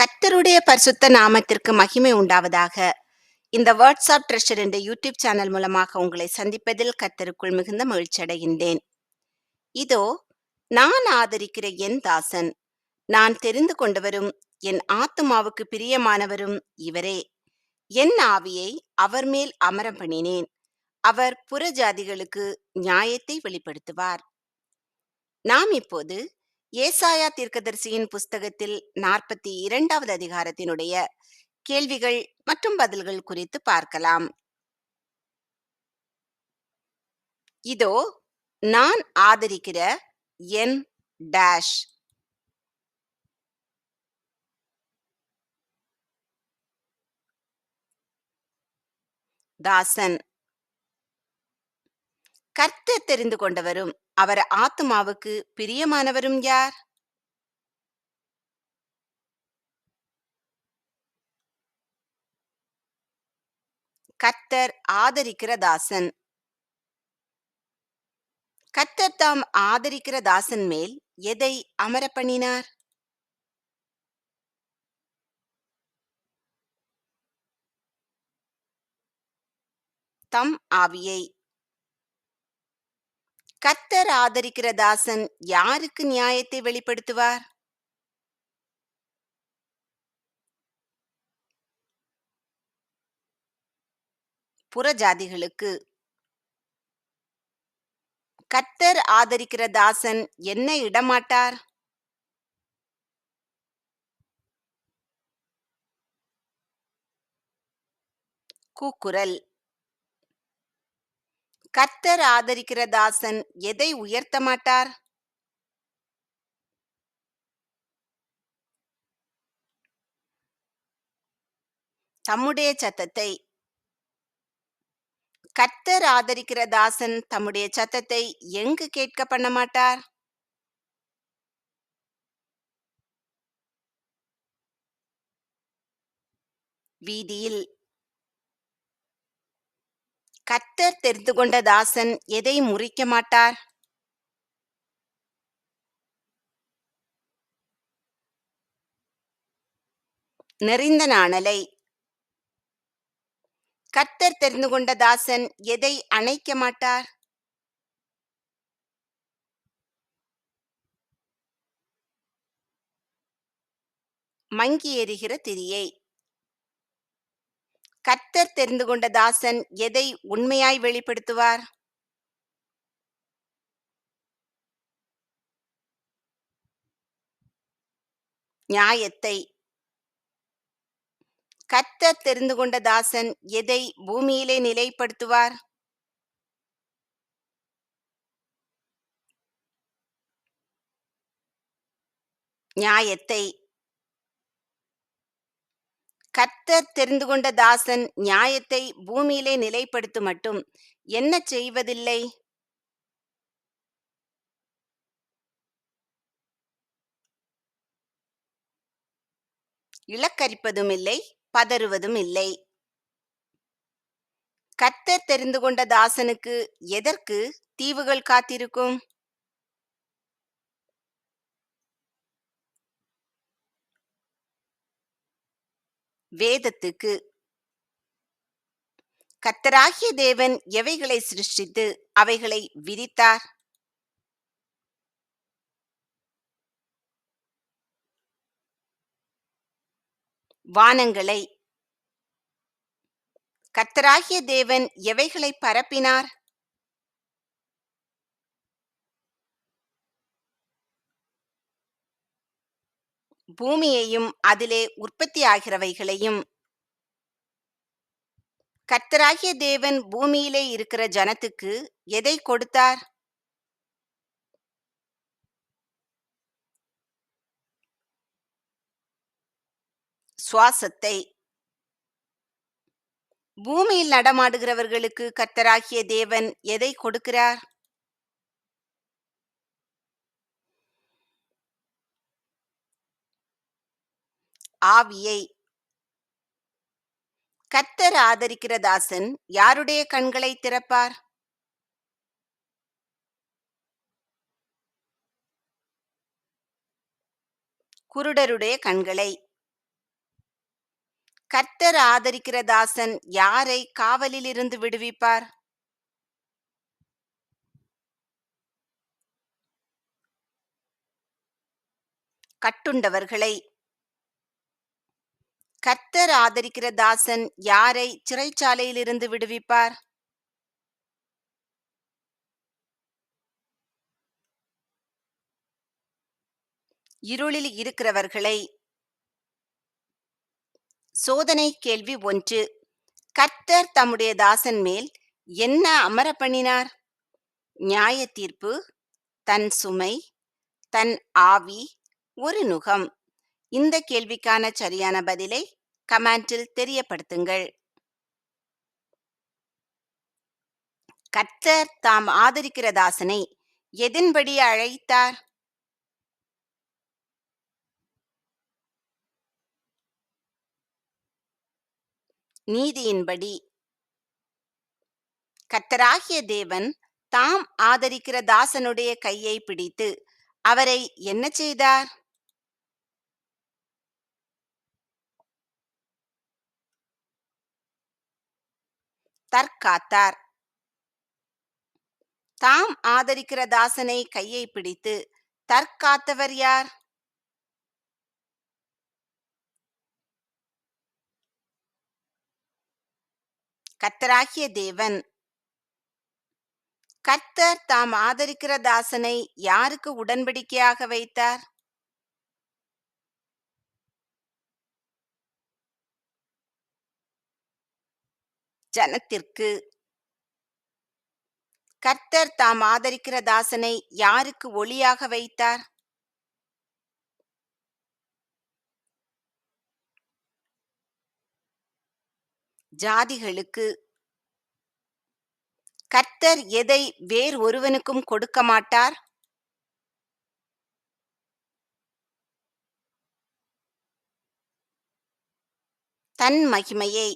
கர்த்தருடைய பரிசுத்த நாமத்திற்கு மகிமை உண்டாவதாக. இந்த வேர்ட்ஸ் ஆஃப் ட்ரெஷர் என்ற யூடியூப் சேனல் மூலமாக உங்களை சந்திப்பதில் கர்த்தருக்குள் மிகுந்த மகிழ்ச்சி அடைகின்றேன். இதோ, நான் ஆதரிக்கிற என் தாசன், நான் தெரிந்து கொண்டவரும், என் ஆத்துமாவுக்கு பிரியமானவரும் இவரே. என் ஆவியை அவர் மேல் அமரப் பண்ணினேன். அவர் புறஜாதிகளுக்கு நியாயத்தை வெளிப்படுத்துவார். நாம் இப்போது ஏசாயா தீர்க்கதரிசியின் புஸ்தகத்தில் 42வது அதிகாரத்தினுடைய கேள்விகள் மற்றும் பதில்கள் குறித்து பார்க்கலாம். இதோ, நான் ஆதரிக்கிற என் டேஷ் தாசன். கர்த்தர் தெரிந்து கொண்டவரும் அவர் ஆத்துமாவுக்கு பிரியமானவரும் யார்? கர்த்தர் ஆதரிக்கிற தாசன். கர்த்தர் தாம் ஆதரிக்கிற தாசன் மேல் எதை அமரப் பண்ணினார்? தம் ஆவியை. கர்த்தர் ஆதரிக்கிற தாசன் யாருக்கு நியாயத்தை வெளிப்படுத்துவார்? புறஜாதிகளுக்கு. கர்த்தர் ஆதரிக்கிற தாசன் என்ன இடமாட்டார்? கூக்குரல். கர்த்தர் ஆதரிக்கிற தாசன் எதை உயர்த்த மாட்டார்? தம்முடைய சத்தத்தை. கர்த்தர் ஆதரிக்கிற தாசன் தம்முடைய சத்தத்தை எங்கு கேட்க பண்ண மாட்டார்? வீதியில். கர்த்தர் தெரிந்து கொண்ட தாசன் எதை முறிக்க மாட்டார்? நெறிந்த நாணலை. கர்த்தர் தெரிந்து கொண்ட தாசன் எதை அணைக்க மாட்டார்? மங்கி எரிகிற திரியை. கர்த்தர் தெரிந்து கொண்ட தாசன் எதை உண்மையாய் வெளிப்படுத்துவார்? நியாயத்தை. கர்த்தர் தெரிந்து கொண்ட தாசன் எதை பூமியிலே நிலைப்படுத்துவார்? நியாயத்தை. கர்த்தர் தெரிந்து கொண்ட தாசன் நியாயத்தை பூமியிலே நிலைப்படுத்த மட்டும் என்ன செய்வதில்லை? இலக்கரிப்பதும் இல்லை, பதறுவதும் இல்லை. கர்த்தர் தெரிந்து கொண்ட தாசனுக்கு எதற்கு தீவுகள் காத்திருக்கும்? வேதத்துக்கு. கர்த்தராகிய தேவன் எவைகளை சிருஷ்டித்து அவைகளை விரித்தார்? வானங்களை. கர்த்தராகிய தேவன் எவைகளை பரப்பினார்? பூமியையும் அதிலே உற்பத்தியாகிறவைகளையும். கர்த்தராகிய தேவன் பூமியிலே இருக்கிற ஜனத்துக்கு எதை கொடுத்தார்? சுவாசத்தை. பூமியில் நடமாடுகிறவர்களுக்கு கர்த்தராகிய தேவன் எதை கொடுக்கிறார்? ஆவியை. கர்த்தர் ஆதரிக்கிற தாசன் யாருடைய கண்களை திறப்பார்? குருடருடைய கண்களை. கர்த்தர் ஆதரிக்கிற தாசன் யாரை காவலில் இருந்து விடுவிப்பார்? கட்டுண்டவர்களை. கர்த்தர் ஆதரிக்கிற தாசன் யாரை சிறைச்சாலையிலிருந்து விடுவிப்பார்? இருளில் இருக்கிறவர்களை. சோதனை கேள்வி 1. கர்த்தர் தம்முடைய தாசன் மேல் என்ன அமர பண்ணினார்? நியாய தீர்ப்பு, தன் சுமை, தன் ஆவி, ஒரு நுகம். இந்த கேள்விக்கான சரியான பதிலை கமெண்டில் தெரியப்படுத்துங்கள். கர்த்தர் தாம் ஆதரிக்கிற தாசனை எதன்படி அழைத்தார்? நீதியின்படி. கர்த்தராகிய தேவன் தாம் ஆதரிக்கிற தாசனுடைய கையை பிடித்து அவரை என்ன செய்தார்? தற்காத்தார். தாம் ஆதரிக்கிற தாசனை கையை பிடித்து தற்காத்தவர் யார்? கர்த்தராகிய தேவன். கர்த்தர் தாம் ஆதரிக்கிற தாசனை யாருக்கு உடன்படிக்கையாக வைத்தார்? ஜனத்திற்கு. கர்த்தர் தாம் ஆதரிக்கிற தாசனை யாருக்கு ஒளியாக வைத்தார்? ஜாதிகளுக்கு. கர்த்தர் எதை வேறு ஒருவனுக்கும் கொடுக்க மாட்டார்? தன் மகிமையை.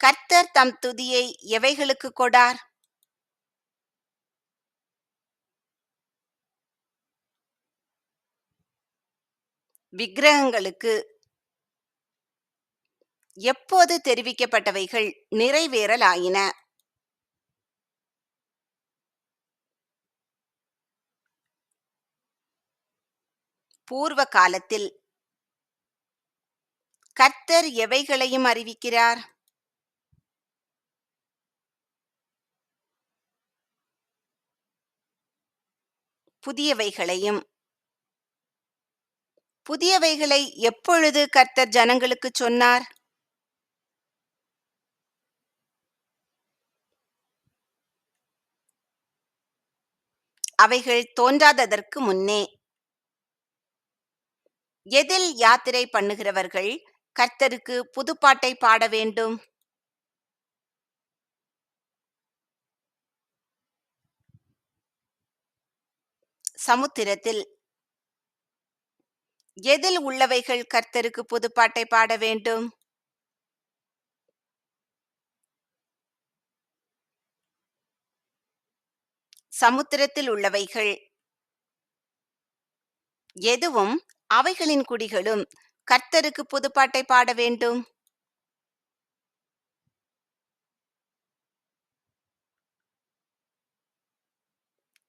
கர்த்தர் தம் துதியை எவைகளுக்கு கொடார்? விக்கிரகங்களுக்கு. எப்போது தெரிவிக்கப்பட்டவைகள் நிறைவேறலாயின? பூர்வ காலத்தில். கர்த்தர் எவைகளையும் அறிவிக்கிறார்? புதியவைகளையும். புதியவைகளை எப்பொழுது கர்த்தர் ஜனங்களுக்கு சொன்னார்? அவைகள் தோன்றாததற்கு முன்னே. எதில் யாத்திரை பண்ணுகிறவர்கள் கர்த்தருக்கு புதுப்பாட்டை பாட வேண்டும்? சமுத்திரத்தில். எதில் உள்ளவைகள் கர்த்தருக்கு புதுப்பாட்டை பாட வேண்டும்? சமுத்திரத்தில் உள்ளவைகள். எதுவும் அவைகளின் குடிகளும் கர்த்தருக்கு புதுப்பாட்டை பாட வேண்டும்?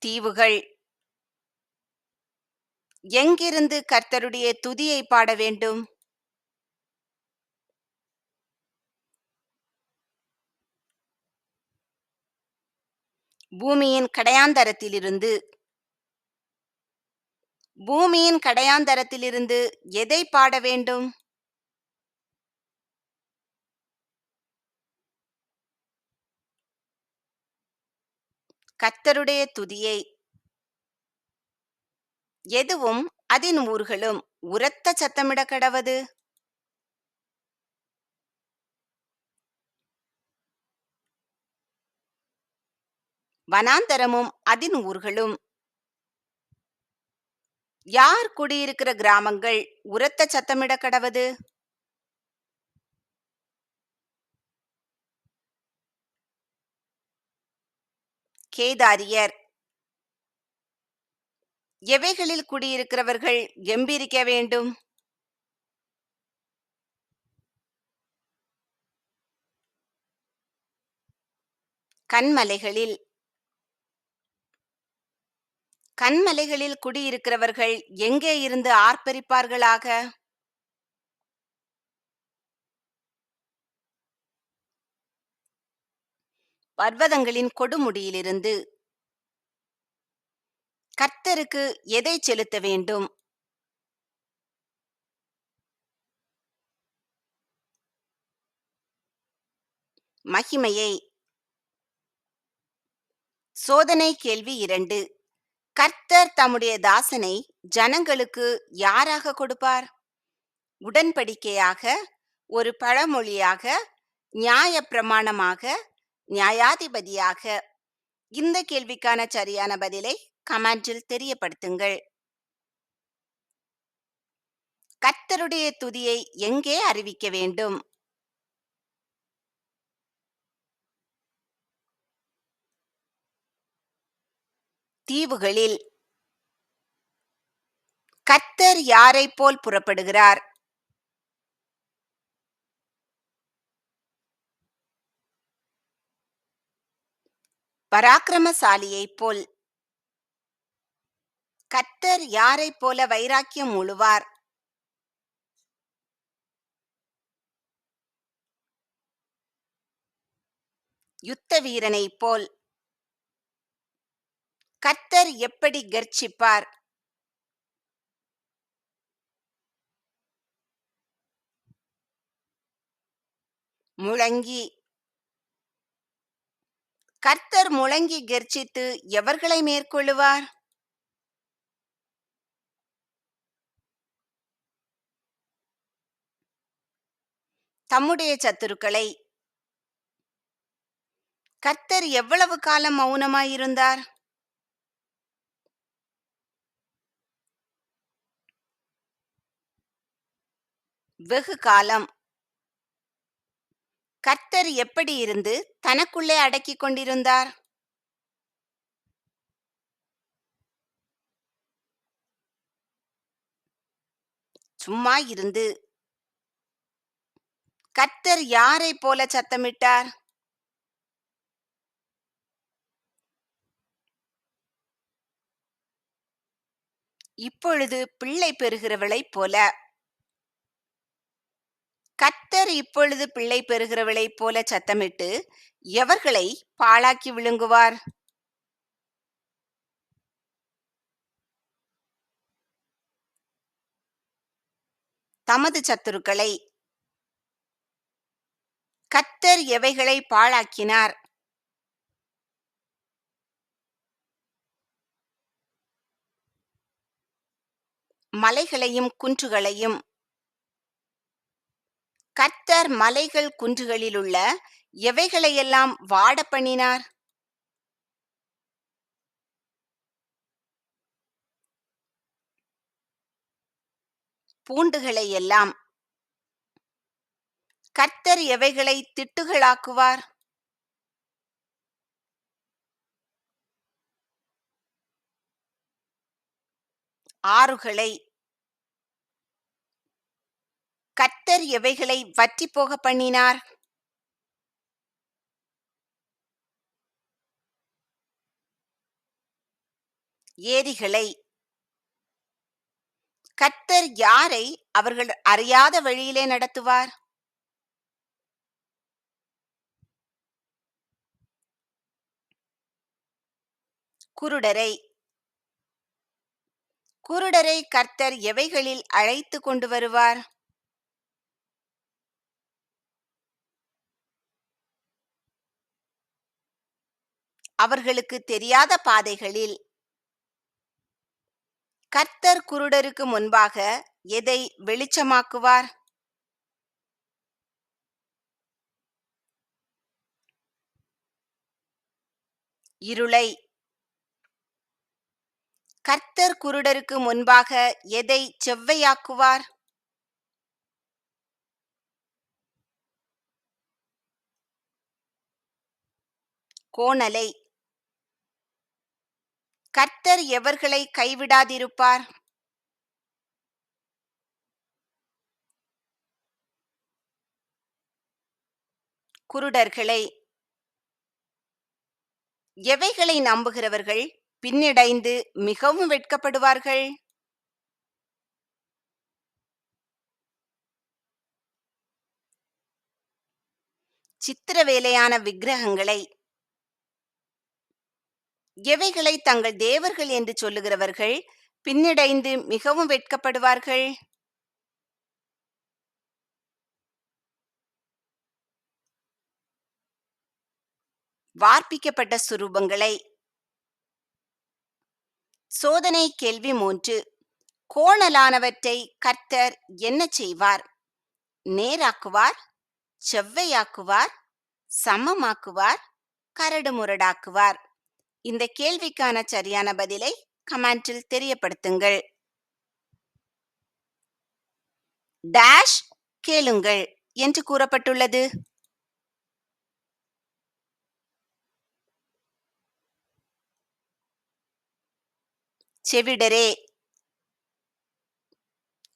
தீவுகள். எங்கிருந்து கர்த்தருடைய துதியை பாட வேண்டும்? பூமியின் கடையாந்தரத்திலிருந்து. பூமியின் கடையாந்தரத்திலிருந்து எதை பாட வேண்டும்? கர்த்தருடைய துதியை. எதுவும் அதன் ஊர்களும் உரத்த சத்தமிட கடவது? வனாந்தரமும் அதன் ஊர்களும். யார் குடியிருக்கிற கிராமங்கள் உரத்த சத்தமிட கடவது? கேதாரியர். எவைகளில் குடியிருக்கிறவர்கள் கெம்பீரிக்க வேண்டும்? கன்மலைகளில் கன்மலைகளில் குடியிருக்கிறவர்கள் எங்கே இருந்து ஆர்ப்பரிப்பார்களாக? பர்வதங்களின் கொடுமுடியிலிருந்து. கர்த்தருக்கு எதைச் செலுத்த வேண்டும்? மகிமையை. சோதனை கேள்வி 2. கர்த்தர் தம்முடைய தாசனை ஜனங்களுக்கு யாராக கொடுப்பார்? உடன்படிக்கையாக, ஒரு பழமொழியாக, நியாயப்பிரமாணமாக, நியாயாதிபதியாக? இந்த கேள்விக்கான சரியான பதிலை கமெண்டில் தெரியப்படுத்துங்கள். கர்த்தருடைய துதியை எங்கே அறிவிக்க வேண்டும்? தீவுகளில். கர்த்தர் யாரைப் போல் புறப்படுகிறார்? பராக்கிரமசாலியைப் போல். கர்த்தர் யாரைப் போல வைராக்கியம் உழுவார்? யுத்த வீரனைப் போல். கர்த்தர் எப்படி கர்ச்சிப்பார்? முழங்கி. கர்த்தர் முழங்கி கர்ச்சித்து எவர்களை மேற்கொள்ளுவார்? தம்முடைய சத்துருக்களை. கர்த்தர் எவ்வளவு காலம் மௌனமாயிருந்தார்? வெகு காலம். கர்த்தர் எப்படி இருந்து தனக்குள்ளே அடக்கிக் கொண்டிருந்தார்? சும்மா இருந்து. கர்த்தர் யாரைப் போல சத்தமிட்டார்? இப்பொழுது பிள்ளை பெறுகிறவளைப் போல. கர்த்தர் இப்பொழுது பிள்ளை பெறுகிறவளைப் போல சத்தமிட்டு எவர்களை பாழாக்கி விழுங்குவார்? தமது சத்துருக்களை. கர்த்தர் எவைகளை பாழாக்கினார்? மலைகளையும் குன்றுகளையும். கர்த்தர் மலைகள் குன்றுகளிலுள்ள எவைகளையெல்லாம் வாட பண்ணினார்? பூண்டுகளை எல்லாம். கர்த்தர் எவைகளை திட்டுகளாக்குவார்? ஆறுகளை. கர்த்தர் எவைகளை வற்றி போக பண்ணினார்? ஏரிகளை. கர்த்தர் யாரை அவர்கள் அறியாத வழியிலே நடத்துவார்? குருடரை. குருடரை கர்த்தர் எவைகளில் அழைத்து கொண்டு வருவார்? அவர்களுக்கு தெரியாத பாதைகளில். கர்த்தர் குருடருக்கு முன்பாக எதை வெளிச்சமாக்குவார்? இருளை. கர்த்தர் குருடருக்கு முன்பாக எதை செவ்வையாக்குவார்? கோணலை. கர்த்தர் எவர்களை கைவிடாதிருப்பார்? குருடர்களை. எவைகளை நம்புகிறவர்கள் பின்னடைந்து மிகவும் வெட்கப்படுவார்கள்? சித்திர வேலையான விக்கிரகங்களை, எவைகளை தங்கள் தேவர்கள் என்று சொல்லுகிறவர்கள் பின்னடைந்து மிகவும் வெட்கப்படுவார்கள்? வார்ப்பிக்கப்பட்ட சுரூபங்களை. சோதனை கேள்வி 3. கோணலானவற்றை கர்த்தர் என்ன செய்வார்? நேராக்குவார், செவ்வையாக்குவார், சமமாக்குவார், கரடுமுரடாக்குவார். இந்த கேள்விக்கான சரியான பதிலை கமெண்டில் தெரியப்படுத்துங்கள். டேஷ் கேளுங்கள் என்று கூறப்பட்டுள்ளது. செவிடரே.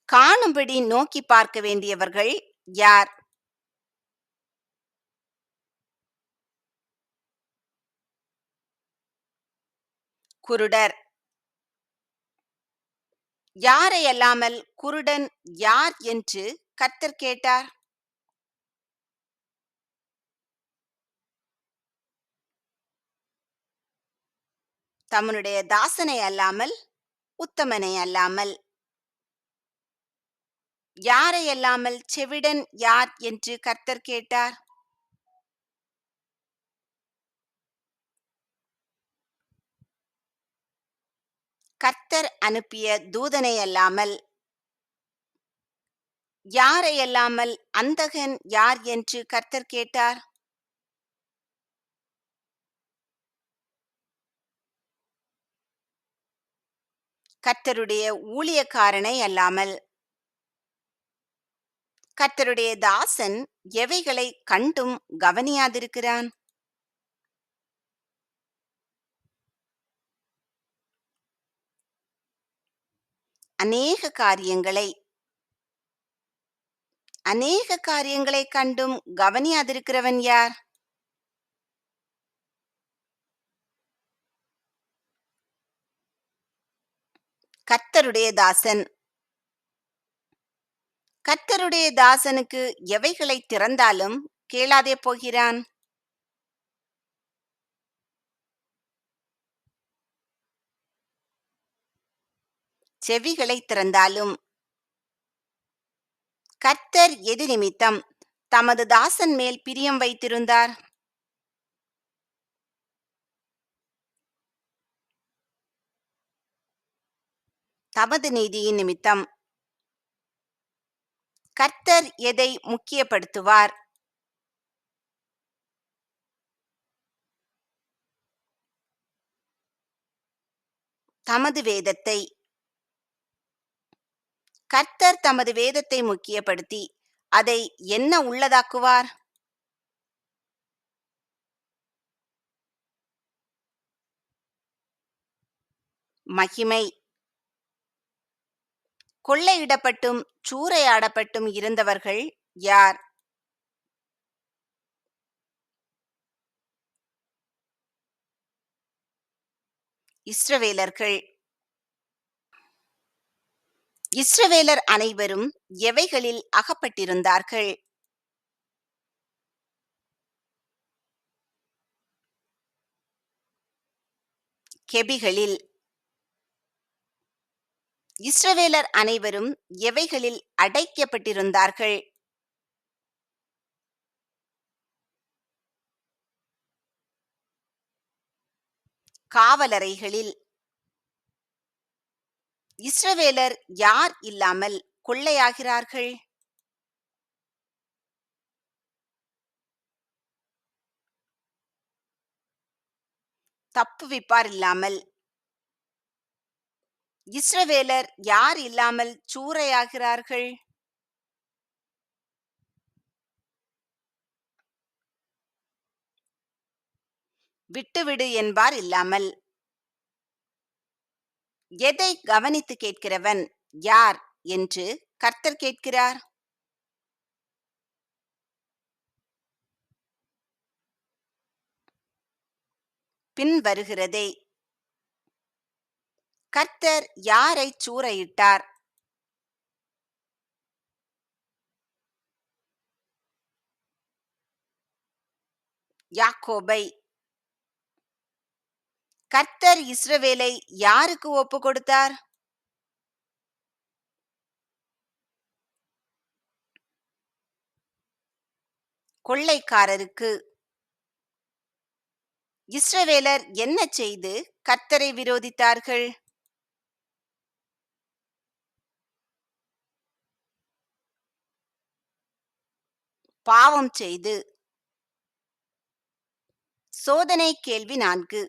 காணும்படி நோக்கி பார்க்க வேண்டியவர்கள் யார்? குருடர். யாரை அல்லாமல் குருடன் யார் என்று கர்த்தர் கேட்டார்? தம்முடைய தாசனை அல்லாமல், உத்தமனை அல்லாமல். யாரை அல்லாமல் செவிடன் யார் என்று கர்த்தர் கேட்டார்? கர்த்தர் அனுப்பிய தூதனை அல்லாமல். யாரை அல்லாமல் அந்தகன் யார் என்று கர்த்தர் கேட்டார்? கர்த்தருடைய ஊழியக்காரனை அல்லாமல். கர்த்தருடைய தாசன் எவைகளை கண்டும் கவனியாதிருக்கிறான்? அநேக காரியங்களை. அநேக காரியங்களை கண்டும் கவனியாதிருக்கிறவன் யார்? கர்த்தருடைய தாசன். கர்த்தருடைய தாசனுக்கு எவைகளை திறந்தாலும் கேளாதே போகிறான்? செவிகளை திறந்தாலும். கர்த்தர் எது நிமித்தம் தமது தாசன் மேல் பிரியம் வைத்திருந்தார்? தமது நீதியின் நிமித்தம். கர்த்தர் எதை முக்கியப்படுத்துவார்? தமது வேதத்தை. கர்த்தர் தமது வேதத்தை முக்கியப்படுத்தி அதை என்ன உள்ளதாக்குவார்? மகிமை. கொள்ளையிடப்பட்டும் சூறையாடப்பட்டும் இருந்தவர்கள் யார்? இஸ்ரவேலர்கள். இஸ்ரவேலர் அனைவரும் எவைகளில் அகப்பட்டிருந்தார்கள்? கெபிகளில். இஸ்ரவேலர் அனைவரும் எவைகளில் அடைக்கப்பட்டிருந்தார்கள்? காவலறைகளில். இஸ்ரவேலர் யார் இல்லாமல் கொள்ளையாகிறார்கள்? தப்புவிப்பார் இல்லாமல். இஸ்ரவேலர் யார் இல்லாமல் சூறையாகிறார்கள்? விட்டுவிடு என்பார் இல்லாமல். எதை கவனித்து கேட்கிறவன் யார் என்று கர்த்தர் கேட்கிறார்? பின்வருகிறதை கர்த்தர் யாரைச் சூறையிட்டார்? யாக்கோபை. கர்த்தர் இஸ்ரவேலை யாருக்கு ஒப்பு கொடுத்தார்? கொள்ளைக்காரருக்கு. இஸ்ரவேலர் என்ன செய்து கர்த்தரை விரோதித்தார்கள்? பாவம் செய்து. சோதனை கேள்வி 4.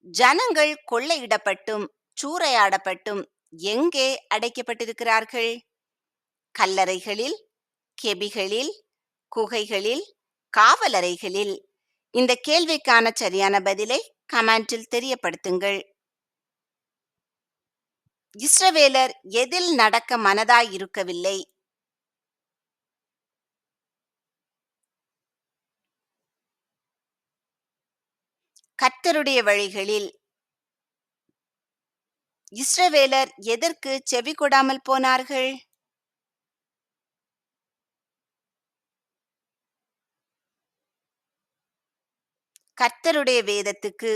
ஜனங்கள் கொள்ளையிடப்பட்டும் சூறையாடப்பட்டும் எங்கே அடைக்கப்பட்டிருக்கிறார்கள்? கல்லறைகளில், கெபிகளில், குகைகளில், காவலறைகளில். இந்த கேள்விக்கான சரியான பதிலை கமெண்டில் தெரியப்படுத்துங்கள். இஸ்ரவேலர் எதில் நடக்க மனதாயிருக்கவில்லை? கர்த்தருடைய வழிகளில். இஸ்ரவேலர் எதற்கு செவி கொடாமல் போனார்கள்? கர்த்தருடைய வேதத்துக்கு.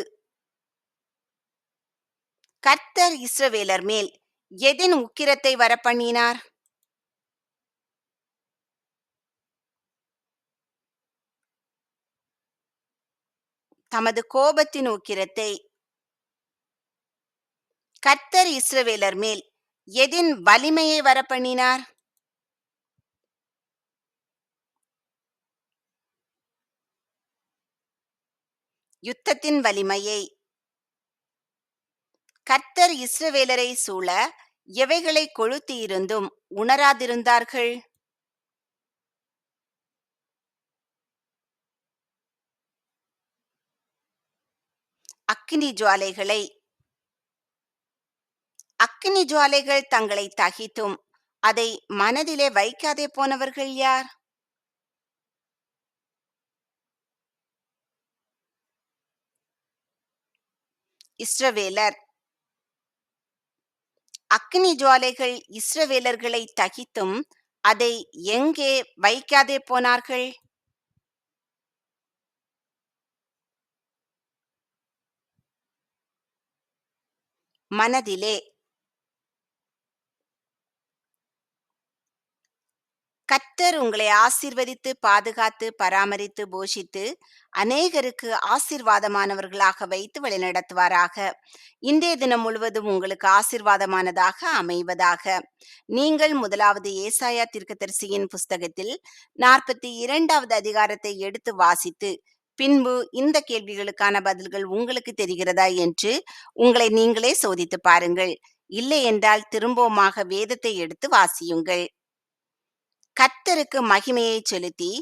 கர்த்தர் இஸ்ரவேலர் மேல் எதின் உக்கிரத்தை வரப்பண்ணினார்? தமது கோபத்தின் உக்கிரத்தை. கர்த்தர் இஸ்ரவேலர் மேல் எதின் வலிமையை வரப்பண்ணினார்? யுத்தத்தின் வலிமையை. கர்த்தர் இஸ்ரவேலரை சூழ எவைகளை கொளுத்தியிருந்தும் உணராதிருந்தார்கள்? அக்கினி ஜுவாலைகளை. அக்கினி ஜுவாலைகள் தங்களை தகித்தும் அதை மனதிலே வைக்காதே போனவர்கள் யார்? இஸ்ரவேலர். அக்கினி ஜுவாலைகள் இஸ்ரவேலர்களை தகித்தும் அதை எங்கே வைக்காதே போனார்கள்? மனதிலே. கர்த்தர் உங்களை ஆசீர்வதித்து பாதுகாத்து பராமரித்து போஷித்து அநேகருக்கு ஆசீர்வாதமானவர்களாக வைத்து வழிநடத்துவாராக. இன்றைய தினம் முழுவதும் உங்களுக்கு ஆசீர்வாதமானதாக அமைவதாக. நீங்கள் முதலாவது ஏசாயா தீர்க்கதரிசியின் புஸ்தகத்தில் 42வது அதிகாரத்தை எடுத்து வாசித்து பின்பு இந்த கேள்விகளுக்கான பதில்கள் உங்களுக்கு தெரிகிறதா என்று உங்களை நீங்களே சோதித்து பாருங்கள். இல்லை என்றால் திரும்பவுமாக வேதத்தை எடுத்து வாசியுங்கள். கர்த்தருக்கு மகிமையை செலுத்தி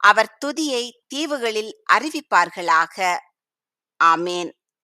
அவர் துதியை தீவுகளில் அறிவிப்பார்களாக. ஆமேன்.